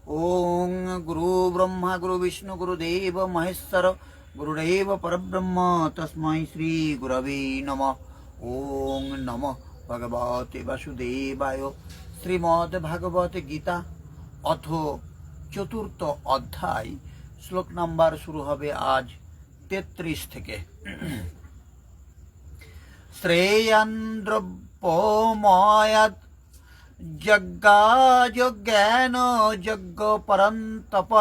ओं गुरु ब्रह्मा गुरु विष्णु गुरुदेव महेश्वर गुरुदेव परब्रह्म तस्मै श्री गुरवे नमः। ओं नमः भगवते वासुदेवाय। श्रीमद् भागवत गीता अथ चतुर्थ अध्याय श्लोक नम्बर शुरू হবে আজ 33 থেকে। শ্রেয়ান দ্রব্যময়াৎ যজ্ঞাযোজ্ঞান যজ্ঞ পরন্তপ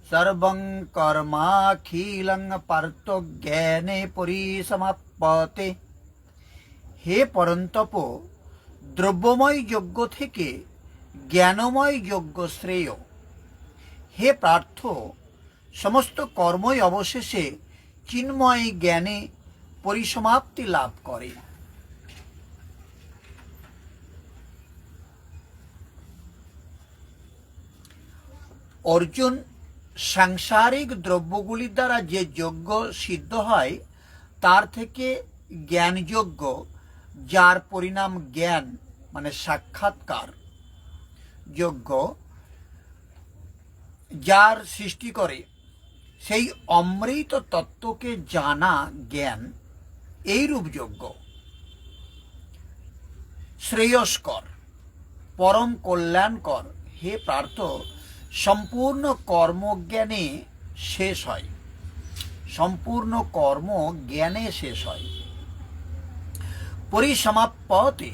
সর্বং কর্মাখিলং পার্থ জ্ঞানে পরিসমাপ্যতে। হে পরন্তপ, দ্রব্যময় যজ্ঞ থেকে জ্ঞানময় যজ্ঞ শ্রেয়। হে পার্থ, সমস্ত কর্মই অবশেষে চিন্ময় জ্ঞানে পরিসমাপ্তি লাভ করে। অর্জুন, সাংসারিক দ্রব্যগুলির দ্বারা যে যজ্ঞ সিদ্ধ হয় তার থেকে জ্ঞানযজ্ঞ, যার পরিণাম জ্ঞান মানে সাক্ষাৎকার যজ্ঞ, যার সৃষ্টি করে সেই অমৃত তত্ত্বকে জানা জ্ঞান, এইরূপ যজ্ঞ শ্রেয়স্কর, পরম কল্যাণকর। হে পার্থ, সম্পূর্ণ কর্মজ্ঞানে শেষ হয়, সম্পূর্ণ কর্ম জ্ঞানে শেষ হয়। পরিসমাপ্যতে,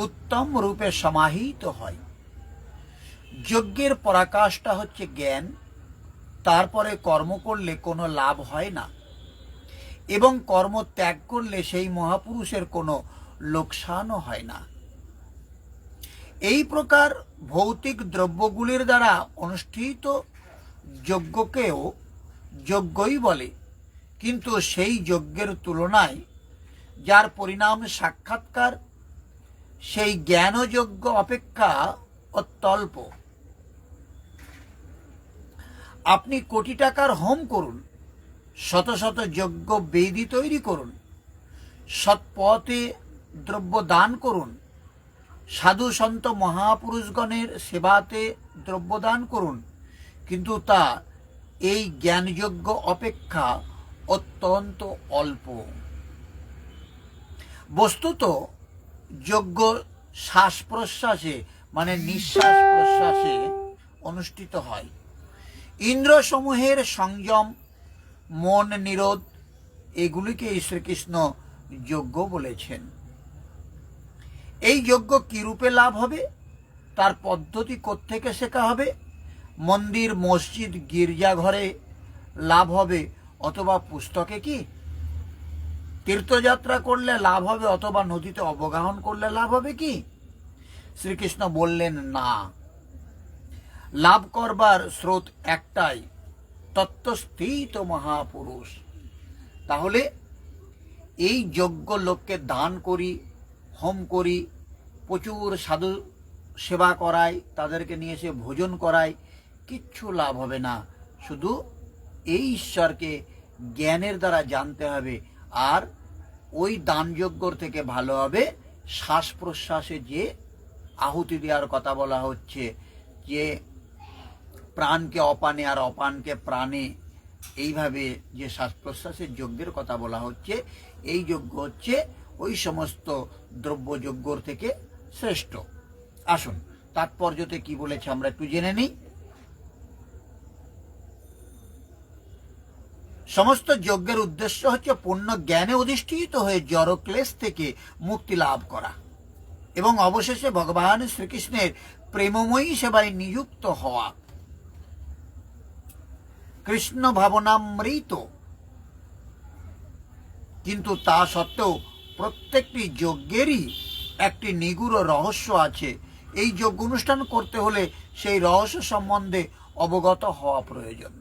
উত্তম রূপে সমাহিত হয়। যজ্ঞের পরাকাষ্ঠা হচ্ছে জ্ঞান, তারপরে কর্ম করলে কোনো লাভ হয় না এবং কর্ম ত্যাগ করলে সেই মহাপুরুষের কোনো লোকসানও হয় না। এই প্রকার ভৌতিক দ্রব্যগুলির দ্বারা অনুষ্ঠিত যজ্ঞকেও যজ্ঞই বলে, কিন্তু সেই যজ্ঞের তুলনায় যার পরিণাম সাক্ষাৎকার সেই জ্ঞানযজ্ঞ অপেক্ষা অত্যল্প। আপনি কোটি টাকার হোম করুন, শত শত যজ্ঞ বেদী তৈরি করুন, সৎপথে দ্রব্য দান করুন, সাধু সন্ত মহাপুরুষগণের সেবাতে দ্রব্যদান করুন, কিন্তু তা এই জ্ঞানযজ্ঞ অপেক্ষা অত্যন্ত অল্প। বস্তুত যজ্ঞ শ্বাস প্রশ্বাসে মানে নিঃশ্বাস প্রশ্বাসে অনুষ্ঠিত হয়। ইন্দ্রসমূহের সংযম, মন নিরোধ, এগুলিকে শ্রীকৃষ্ণ যজ্ঞ বলেছেন। এই যজ্ঞ কি রূপে লাভ হবে, তার পদ্ধতি কোত্থেকে শেখা হবে? মন্দির, মসজিদ, গির্জাঘরে লাভ হবে অথবা পুস্তকে? কি তীর্থযাত্রা করলে লাভ হবে অথবা নদীতে অবগাহন করলে লাভ হবে কি? শ্রীকৃষ্ণ বললেন না, লাভ করবার স্রোত একটাই, তত্ত্বস্থিত মহাপুরুষ। তাহলে এই যজ্ঞ লোককে দান করি, হোম করি, প্রচুর সাধু সেবা করাই, তাদেরকে নিয়ে এসে ভোজন করাই, কিচ্ছু লাভ হবে না। শুধু এই ঈশ্বরকে জ্ঞানের দ্বারা জানতে হবে। আর ওই দানযজ্ঞর থেকে ভালো হবে শ্বাস প্রশ্বাসে যে আহুতি দেওয়ার কথা বলা হচ্ছে, যে প্রাণকে অপানে আর অপানকে প্রাণে, এইভাবে যে শ্বাস প্রশ্বাসের যজ্ঞের কথা বলা হচ্ছে, এই যজ্ঞ হচ্ছে ওই সমস্ত দ্রব্যযজ্ঞর থেকে শ্রেষ্ঠ। আসুন তাৎপর্যতে কি বলেছে আমরা একটু জেনে নিই। সমস্ত যজ্ঞের উদ্দেশ্য হচ্ছে পূর্ণ জ্ঞানে অধিষ্ঠিত হয়ে জড়ক্লেশ থেকে মুক্তি লাভ করা এবং অবশেষে ভগবান শ্রীকৃষ্ণের প্রেমময়ী সেবায় নিযুক্ত হওয়া। কৃষ্ণ ভাবনামৃত। কিন্তু তা সত্ত্বেও প্রত্যেকটি যজ্ঞেরই একটি নিগূঢ় রহস্য আছে। এই যজ্ঞ অনুষ্ঠান করতে হলে সেই রহস্য সম্বন্ধে অবগত হওয়া প্রয়োজন।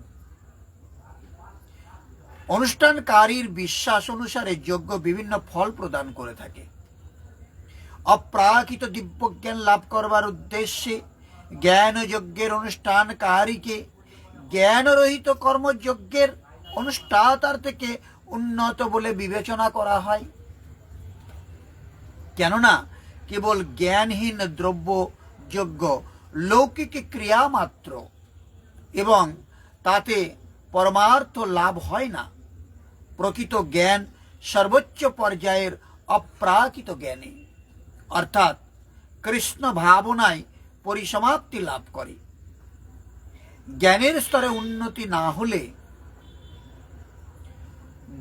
অনুষ্ঠানকারীর বিশ্বাস অনুসারে যজ্ঞ বিভিন্ন ফল প্রদান করে থাকে। অপ্রাকৃত দিব্যজ্ঞান লাভ করবার উদ্দেশ্যে জ্ঞান যজ্ঞের অনুষ্ঠানকারীকে জ্ঞানরহিত কর্মযজ্ঞের অনুষ্ঠাতার থেকে উন্নত বলে বিবেচনা করা হয়। কেননা কেবল জ্ঞানহীন দ্রব্য যজ্ঞ লৌকিক ক্রিয়া মাত্র, এবং তাতে পরমার্থ লাভ হয় না। প্রকৃত জ্ঞান সর্বোচ্চ পর্যায়ের অপ্রাকৃত জ্ঞানে, অর্থাৎ কৃষ্ণ ভাবনায় পরিসমাপ্তি লাভ করে। জ্ঞানের স্তরে উন্নতি না হলে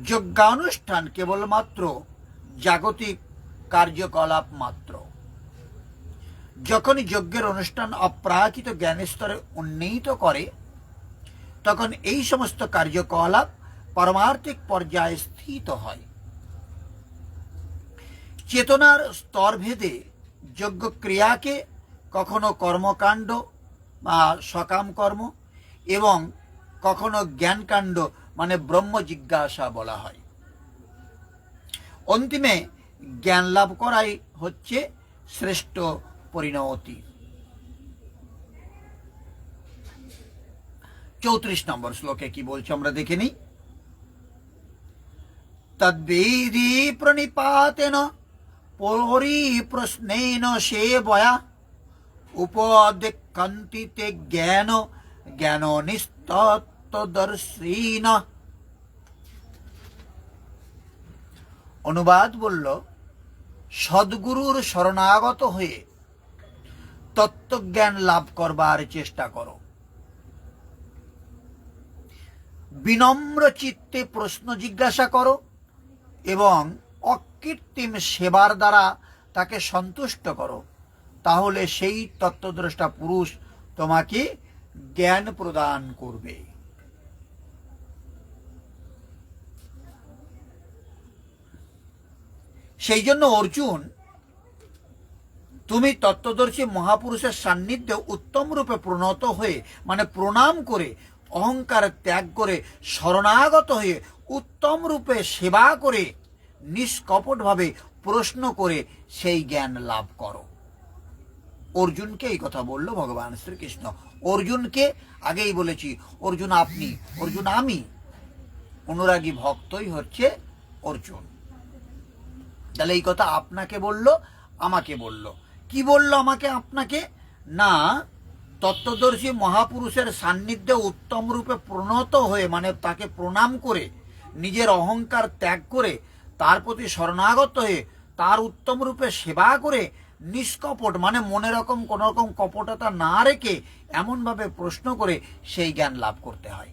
যজ্ঞানুষ্ঠান কেবলমাত্র জাগতিক কার্যকলাপ মাত্র। যখনই যজ্ঞের অনুষ্ঠান অপ্রাকৃত জ্ঞানের স্তরে উন্নীত করে, তখন এই সমস্ত কার্যকলাপ পারমার্থিক পর্যায়ে স্থিত হয়। চেতনার স্তরভেদে যজ্ঞ ক্রিয়াকে কখনো কর্মকাণ্ড বা সকাম কর্ম এবং কখনো জ্ঞানকাণ্ড মানে ব্রহ্ম জিজ্ঞাসা বলা হয়। অন্তিমে জ্ঞান লাভ করাই হচ্ছে শ্রেষ্ঠ পরিণতি। 34 নম্বর শ্লোকে কি বলছে আমরা দেখে নিই। তদ্বেদি প্রণিপাতেন পরিপ্রশ্নেন সেবয়া উপদিক্ষন্তি তে জ্ঞান জ্ঞান নিস্তত্ত্বদর্শিন। অনুবাদ বলল, সদ্গুরুর শরণাগত হয়ে তত্ত্বজ্ঞান লাভ করবার চেষ্টা করো। বিনম্র চিত্তে প্রশ্ন জিজ্ঞাসা করো এবং অকৃত্রিম সেবার দ্বারা তাকে সন্তুষ্ট করো। তাহলে সেই তত্ত্বদ্রষ্টা পুরুষ তোমাকে জ্ঞান প্রদান করবে। সেই জন্য অর্জুন, তুমি তত্ত্বদর্শী মহাপুরুষের সান্নিধ্যে উত্তম রূপে প্রণত হয়ে মানে প্রণাম করে, অহংকার ত্যাগ করে, শরণাগত হয়ে উত্তম রূপে সেবা করে, নিষ্কপটভাবে প্রশ্ন করে সেই জ্ঞান লাভ করো। অর্জুনকে এই কথা বলল ভগবান শ্রীকৃষ্ণ। অর্জুনকে আগেই বলেছি, অর্জুন আপনি, অর্জুন আমি। অনুরাগী ভক্তই হচ্ছে অর্জুন। তাহলে এই কথা আপনাকে বলল, আমাকে বলল। কি বলল আমাকে আপনাকে? না, তত্ত্বদর্শী মহাপুরুষের সান্নিধ্যে উত্তম রূপে প্রণত হয়ে মানে তাকে প্রণাম করে, নিজের অহংকার ত্যাগ করে, তার প্রতি শরণাগত হয়ে তার উত্তম রূপে সেবা করে, নিষ্কপট মানে মনে রকম কোন রকম কপটতা না রেখে এমনভাবে প্রশ্ন করে সেই জ্ঞান লাভ করতে হয়।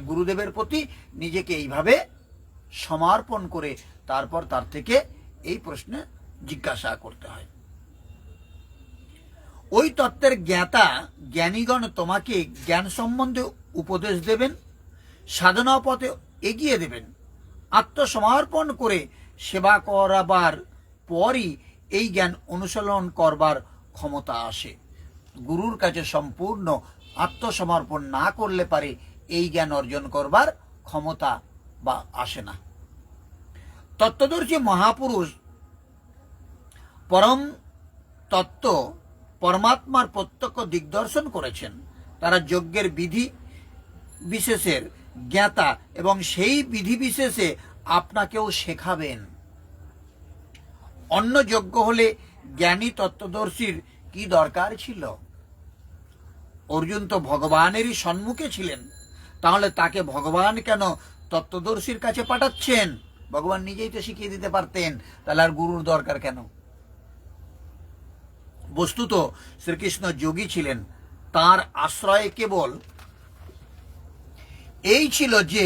গুরুদেবের প্রতি নিজেকে এইভাবে সমর্পণ করে তারপর তার থেকে এই প্রশ্নে জিজ্ঞাসা করতে হয়। ওই তত্ত্বের জ্ঞাতা জ্ঞানীগণ তোমাকে জ্ঞান সম্বন্ধে উপদেশ দেবেন, সাধনা পথে এগিয়ে দেবেন। আত্মসমর্পণ করে সেবা করাবার পরই এই জ্ঞান অনুশীলন করবার ক্ষমতা আসে। গুরুর কাছে সম্পূর্ণ আত্মসমর্পণ না করলে পারে এই জ্ঞান অর্জন করবার ক্ষমতা বা আসে না। তত্ত্বদর্শী মহাপুরুষ পরম তত্ত্ব পরমাত্মার প্রত্যক্ষ দিগদর্শন করেছেন। তারা যজ্ঞের বিধি বিশেষের জ্ঞাতা এবং সেই বিধি বিশেষে আপনাকেও শেখাবেন। অন্য যজ্ঞ হলে জ্ঞানী তত্ত্বদর্শীর কি দরকার ছিল? অর্জুন তো ভগবানেরই সম্মুখে ছিলেন, তাহলে তাকে ভগবান কেন তত্ত্বদর্শীর কাছে পাঠাচ্ছেন? ভগবান নিজেই তো শিখিয়ে দিতে পারতেন, তাহলে আর গুরুর দরকার কেন? বস্তুত শ্রীকৃষ্ণ যোগী ছিলেন, তার আশ্রয়ে কেবল এই ছিল যে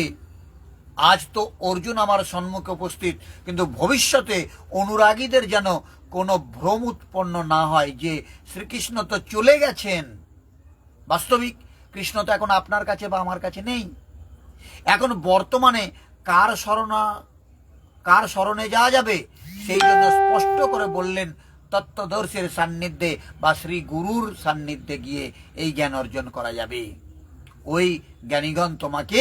আজ তো অর্জুন আমার সম্মুখে উপস্থিত, কিন্তু ভবিষ্যতে অনুরাগীদের যেন কোনো ভ্রম উৎপন্ন না হয় যে শ্রীকৃষ্ণ তো চলে গেছেন। বাস্তবিক কৃষ্ণ তো এখন আপনার কাছে বা আমার কাছে নেই। এখন বর্তমানে কার স্মরণে যাওয়া যাবে? সেই জন্য স্পষ্ট করে বললেন, তত্ত্বদর্শীর সান্নিধ্যে বা শ্রী গুরুর সান্নিধ্যে গিয়ে এই জ্ঞান অর্জন করা যাবে। ওই জ্ঞানীগণ তোমাকে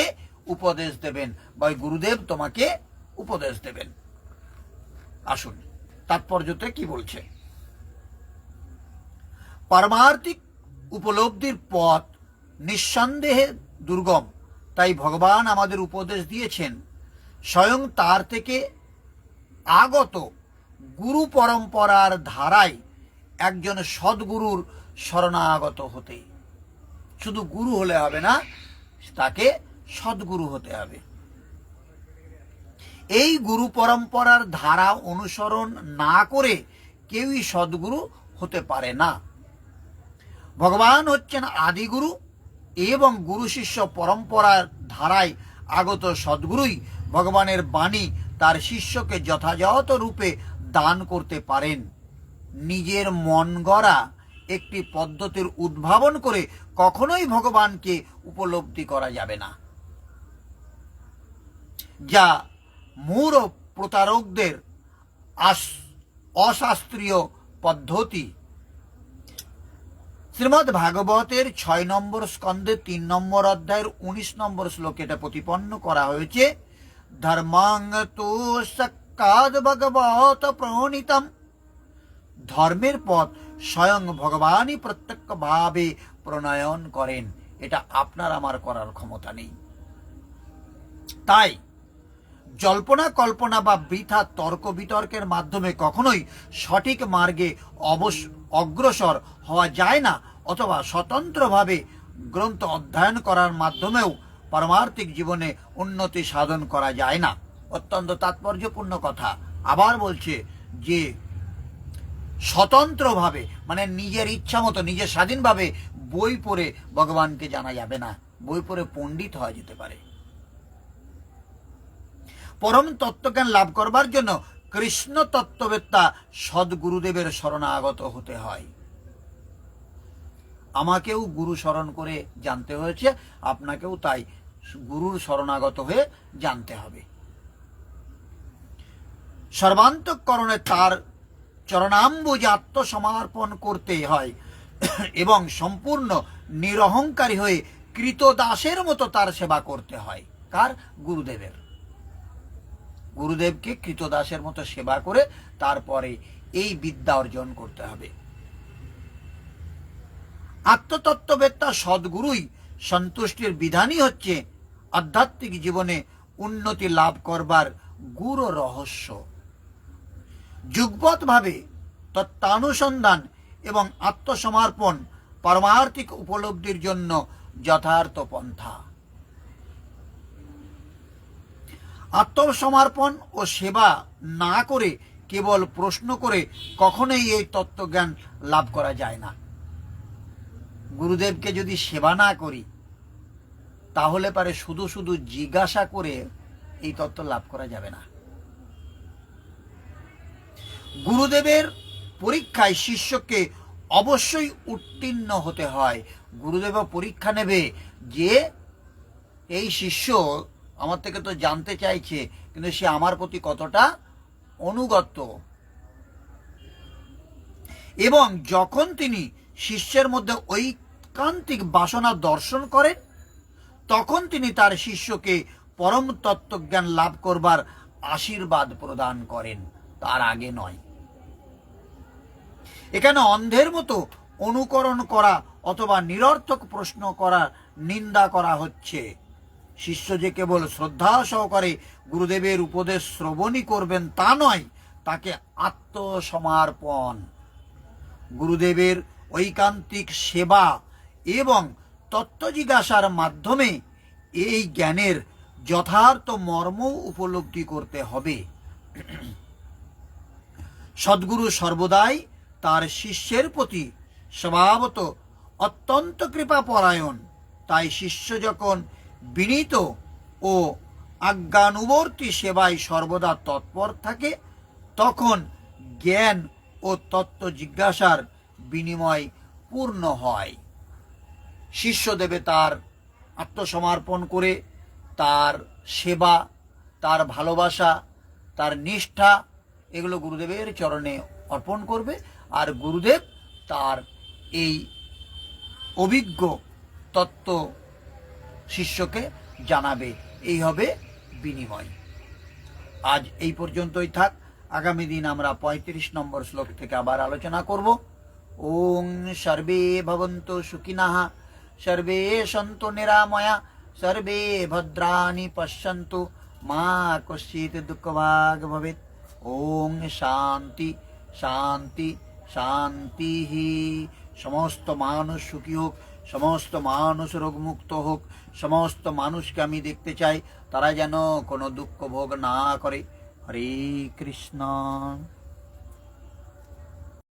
উপদেশ দেবেন বা ওই গুরুদেব তোমাকে উপদেশ দেবেন। আসুন তাৎপর্যতে কি বলছে। পারমার্থিক উপলব্ধির পথ নিঃসন্দেহে দুর্গম, তাই ভগবান আমাদের উপদেশ দিয়েছেন। স্বয়ং তার থেকে আগত গুরু পরম্পরার ধারায় একজন সদ্গুরুর শরণাগত হতে। শুধু গুরু হলে হবে না, তাকে সদ্গুরু হতে হবে। এই গুরু পরম্পরার ধারা অনুসরণ না করে কেউই সদ্গুরু হতে পারে না। ভগবান হচ্ছেন আদিগুরু এবং গুরু শিষ্য পরম্পরার ধারায় আগত সদ্গুরুই ভগবানের বাণী তার শিষ্যকে যথাযথ রূপে দান করতে পারেন। নিজের মন গড়া একটি পদ্ধতির উদ্ভাবন করে কখনোই ভগবানকে উপলব্ধি করা যাবে না, যা মূঢ় প্রতারকদের অশাস্ত্রীয় পদ্ধতি। শ্রীমদ্ ভাগবতের 6 নম্বর স্কন্ধে 3 নম্বর অধ্যায়ের 19 নম্বর শ্লোকে এটা প্রতিপন্ন করা হয়েছে। ধর্মাং তু সাক্ষাৎ ভগবত প্রণীতম। ধর্মের পথ স্বয়ং ভগবানই প্রত্যক্ষভাবে প্রণয়ন করেন। এটা আপনার আমার করার ক্ষমতা নেই। তাই জল্পনা কল্পনা বা বৃথা তর্ক বিতর্কের মাধ্যমে কখনোই সঠিক মার্গে অগ্রসর হওয়া যায় না, অথবা স্বতন্ত্রভাবে গ্রন্থ অধ্যয়ন করার মাধ্যমেও পারমার্থিক জীবনে উন্নতি সাধন করা যায় না। অত্যন্ত তাৎপর্যপূর্ণ কথা। আবার বলছে যে স্বতন্ত্রভাবে মানে নিজের ইচ্ছা মতো, নিজের স্বাধীনভাবে বই পড়ে ভগবানকে জানা যাবে না। বই পড়ে পণ্ডিত হওয়া যেতে পারে। পরম তত্ত্বজ্ঞান লাভ করবার জন্য কৃষ্ণ তত্ত্ববেত্তা সদ্গুরুদেবের শরণাগত হতে হয়। আমাকেও গুরু শরণ করে জানতে হয়েছে, আপনাকেও তাই গুরুর শরণাগত হয়ে জানতে হবে। সর্বান্তঃকরণে তার চরণাম্বুজে আত্মসমর্পণ করতে হয় এবং সম্পূর্ণ নিরহংকারী হয়ে কৃতদাসের মতো তার সেবা করতে হয়। কার? গুরুদেবের। গুরুদেবকে কৃতদাসের মতো সেবা করে তারপরে এই বিদ্যা অর্জন করতে হবে। আত্মতত্ত্ববেত্তা সদ্গুরুই সন্তুষ্টির বিধানই হচ্ছে আধ্যাত্মিক জীবনে উন্নতি লাভ করবার গুরু রহস্য। যুগপৎভাবে তত্ত্বানুসন্ধান এবং আত্মসমর্পণ পারমার্থিক উপলব্ধির জন্য যথার্থ পন্থা। আত্মসমর্পণ ও সেবা না করে কেবল প্রশ্ন করে কখনোই এই তত্ত্বজ্ঞান লাভ করা যায় না। গুরুদেবকে যদি সেবা না করি তাহলে পারে শুধু শুধু জিজ্ঞাসা করে এই তত্ত্ব লাভ করা যাবে না। গুরুদেবের পরীক্ষায় শিষ্যকে অবশ্যই উত্তীর্ণ হতে হয়। গুরুদেব পরীক্ষা নেবে যে এই শিষ্য আমার থেকে তো জানতে চাইছে, কিন্তু সে আমার প্রতি কতটা অনুগত। এবং যখন তিনি শিষ্যের মধ্যে ঐকান্তিক বাসনা দর্শন করেন, তখন তিনি তার শিষ্যকে পরম তত্ত্বজ্ঞান লাভ করবার আশীর্বাদ প্রদান করেন, তার আগে নয়। এখানে অন্ধের মতো অনুকরণ করা অথবা নিরর্থক প্রশ্ন করা নিন্দা করা হচ্ছে। শিষ্য যে কেবল শ্রদ্ধা সহকারে গুরুদেবের উপদেশ শ্রবণই করবেন তা নয়, তাকে আত্মসমর্পণ, গুরুদেবের ঐকান্তিক সেবা এবং তত্ত্ব জিজ্ঞাসার মাধ্যমে এই জ্ঞানের যথার্থ মর্ম উপলব্ধি করতে হবে। সদ্গুরু সর্বদাই তার শিষ্যের প্রতি স্বভাবত অত্যন্ত কৃপাপরায়ণ। তাই শিষ্য যখন বিনীত ও আজ্ঞানুবর্তী সেবায় সর্বদা তৎপর থাকে, তখন জ্ঞান ও তত্ত্ব জিজ্ঞাসার বিনিময় পূর্ণ হয়। শিষ্য দেবে তার আত্মসমর্পণ করে তার সেবা, তার ভালোবাসা, তার নিষ্ঠা এগুলো গুরুদেবের চরণে অর্পণ করবে, আর গুরুদেব তার এই অভিজ্ঞ তত্ত্ব শিষ্যকে জানাবে। এই হবে বিনিময়। আজ এই পর্যন্তই থাক। আগামী দিন আমরা 35 নম্বর শ্লোক থেকে আবার আলোচনা করব। ওং সর্বে ভবন্তু সুখিনঃ, সর্বে সন্তু নিরাময়া, সর্বে ভদ্রাণি পশ্যন্তু, মা কশ্চিৎ দুঃখভাগ ভবেৎ। ওং শান্তি শান্তি শান্তি। সমস্ত মানুষ সুখী হোক, সমস্ত মানুষ রোগমুক্ত হোক, সমস্ত মানুষকে আমি দেখতে চাই তারা যেন কোনো দুঃখ ভোগ না করে। হরে কৃষ্ণ।